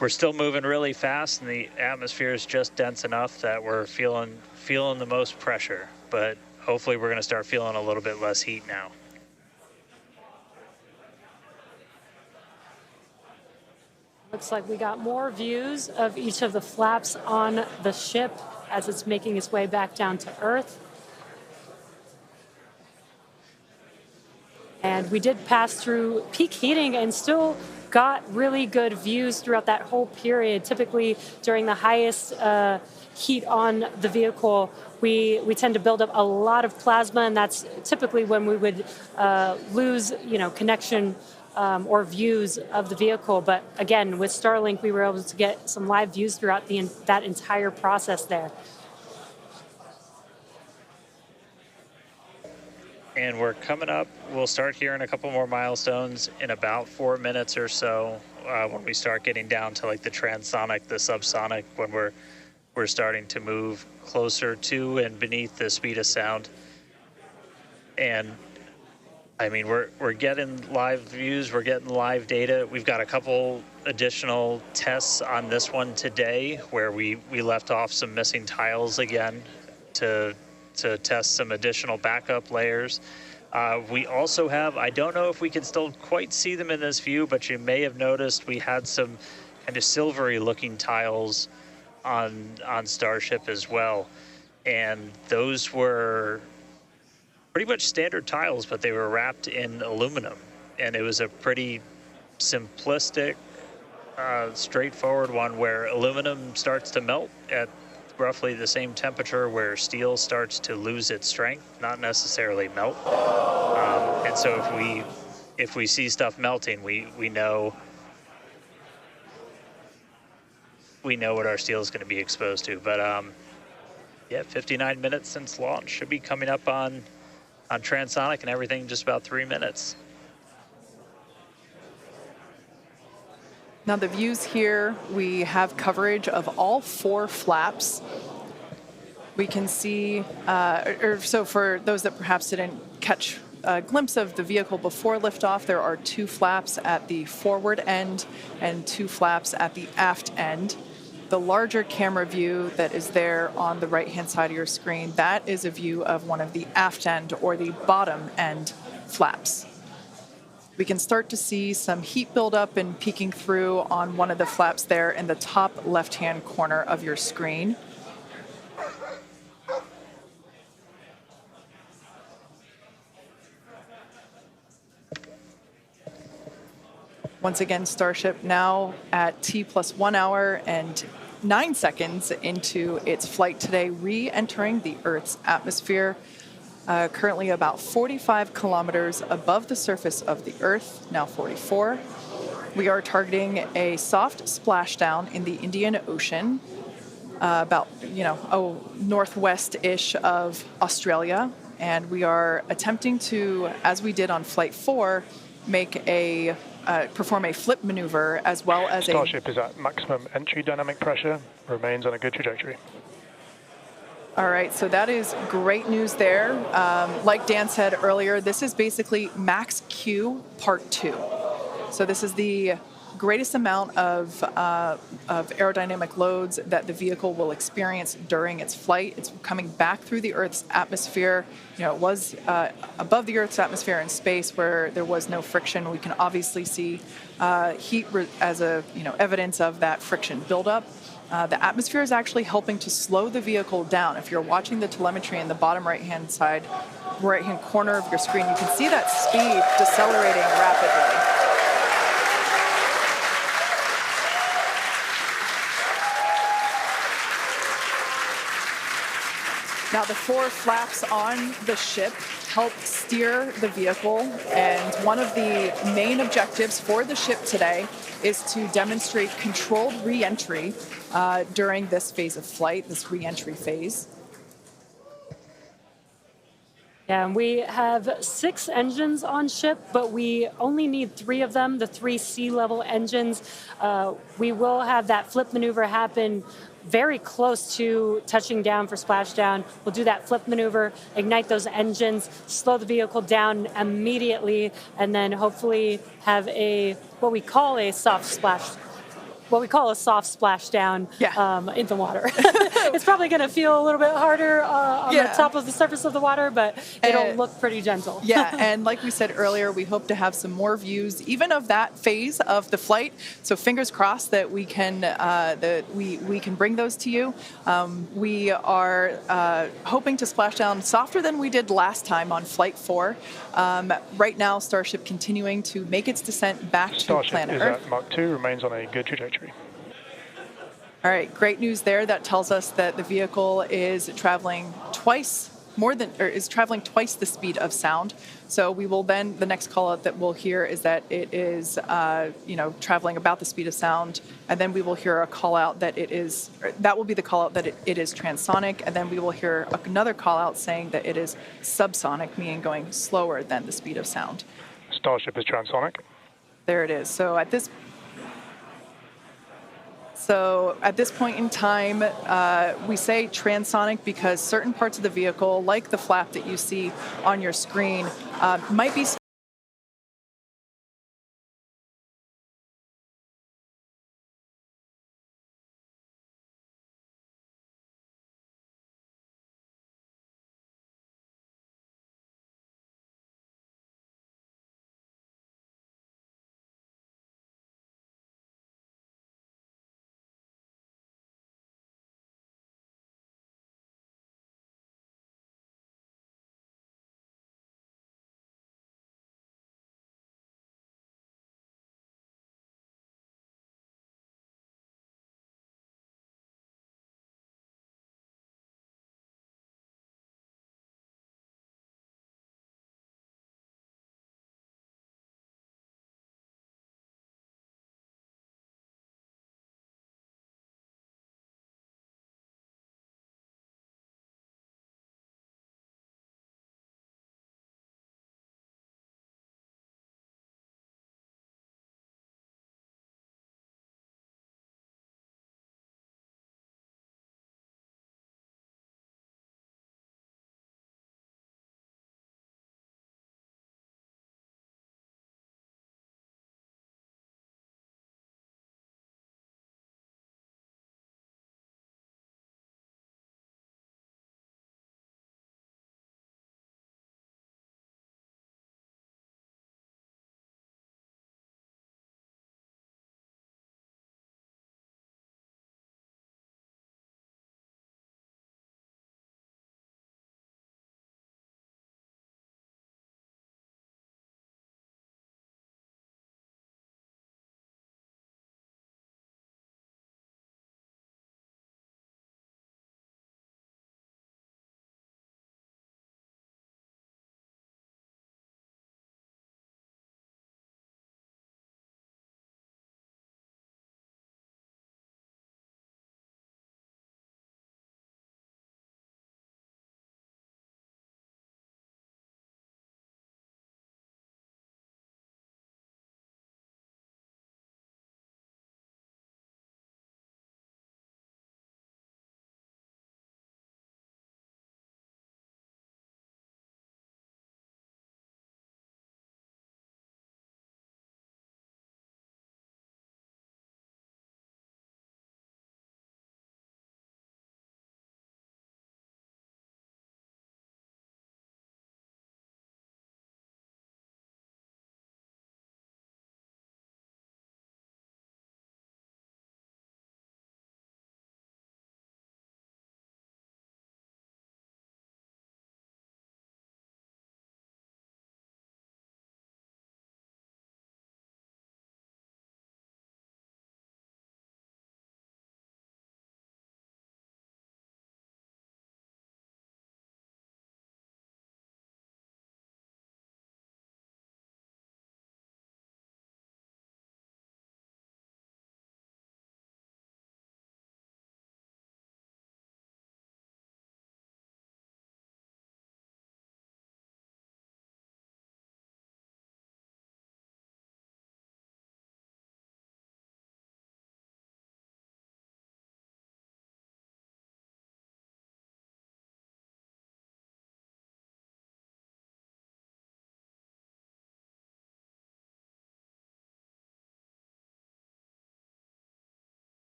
we're still moving really fast, and the atmosphere is just dense enough that we're feeling the most pressure. But hopefully, we're going to start feeling a little bit less heat now. Looks like we got more views of each of the flaps on the ship as it's making its way back down to Earth. And we did pass through peak heating and still got really good views throughout that whole period. Typically, during the highest heat on the vehicle, we tend to build up a lot of plasma, and that's typically when we would lose, connection or views of the vehicle. But again, with Starlink, we were able to get some live views throughout that entire process there. And we're coming up. We'll start hearing a couple more milestones in about 4 minutes or so when we start getting down to like the transonic, the subsonic, when we're starting to move closer to and beneath the speed of sound. And I mean, we're getting live views, we're getting live data. We've got a couple additional tests on this one today where we left off some missing tiles again to test some additional backup layers. We also have, I don't know if we can still quite see them in this view, but you may have noticed we had some kind of silvery looking tiles on Starship as well. And those were pretty much standard tiles, but they were wrapped in aluminum. And it was a pretty simplistic, straightforward one where aluminum starts to melt at roughly the same temperature where steel starts to lose its strength, not necessarily melt. And so if we see stuff melting, we know what our steel is going to be exposed to. But yeah, 59 minutes since launch, should be coming up on transonic and everything in just about 3 minutes. Now the views here, we have coverage of all 4 flaps. We can see, so for those that perhaps didn't catch a glimpse of the vehicle before liftoff, there are 2 flaps at the forward end and 2 flaps at the aft end. The larger camera view that is there on the right-hand side of your screen, that is a view of one of the aft end or the bottom end flaps. We can start to see some heat buildup and peeking through on one of the flaps there in the top left-hand corner of your screen. Once again, Starship now at T+1 hour and 9 seconds into its flight today, re-entering the Earth's atmosphere. Currently about 45 kilometers above the surface of the Earth, now 44. We are targeting a soft splashdown in the Indian Ocean, about, northwest-ish of Australia. And we are attempting to, as we did on Flight 4, perform a flip maneuver as well as Starship is at maximum entry dynamic pressure, remains on a good trajectory. All right, so that is great news there. Like Dan said earlier, this is basically max Q part 2. So this is the greatest amount of aerodynamic loads that the vehicle will experience during its flight. It's coming back through the Earth's atmosphere. It was above the Earth's atmosphere in space where there was no friction. We can obviously see heat as evidence of that friction buildup. The atmosphere is actually helping to slow the vehicle down. If you're watching the telemetry in the bottom right-hand corner of your screen, you can see that speed decelerating rapidly. Now, the 4 flaps on the ship help steer the vehicle, and one of the main objectives for the ship today is to demonstrate controlled re-entry during this phase of flight, this re-entry phase. Yeah, and we have 6 engines on ship, but we only need 3 of them, the 3 sea-level engines. We will have that flip maneuver happen very close to touching down for splashdown. We'll do that flip maneuver, ignite those engines, slow the vehicle down immediately, and then hopefully have what we call a soft splash. what we call a soft splashdown in the water. It's probably going to feel a little bit harder on the top of the surface of the water, but it'll look pretty gentle. Yeah, and like we said earlier, we hope to have some more views, even of that phase of the flight. So fingers crossed that we can we can bring those to you. We are hoping to splash down softer than we did last time on Flight 4. Right now, Starship continuing to make its descent back to planet Earth. Starship is at Mach 2, remains on a good trajectory. All right, great news there. That tells us that the vehicle is traveling twice the speed of sound. So we will then, the next call out that we'll hear is that it is, traveling about the speed of sound, and then we will hear a call out that that will be the call out that it is transonic, and then we will hear another call out saying that it is subsonic, meaning going slower than the speed of sound. Starship is transonic. There it is. So at this point in time, we say transonic because certain parts of the vehicle, like the flap that you see on your screen, might be